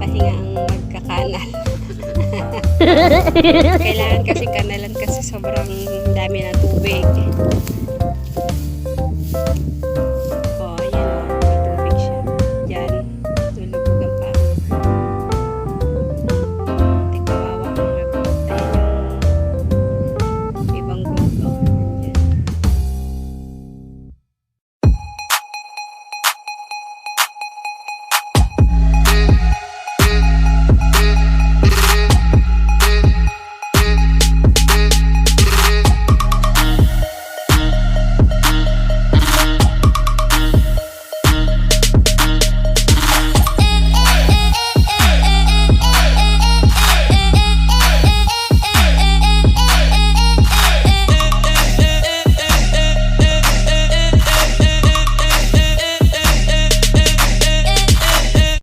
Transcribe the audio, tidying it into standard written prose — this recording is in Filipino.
pahinga ang magkakanal. Kailangan kasi kanalan kasi sobrang dami na tubig.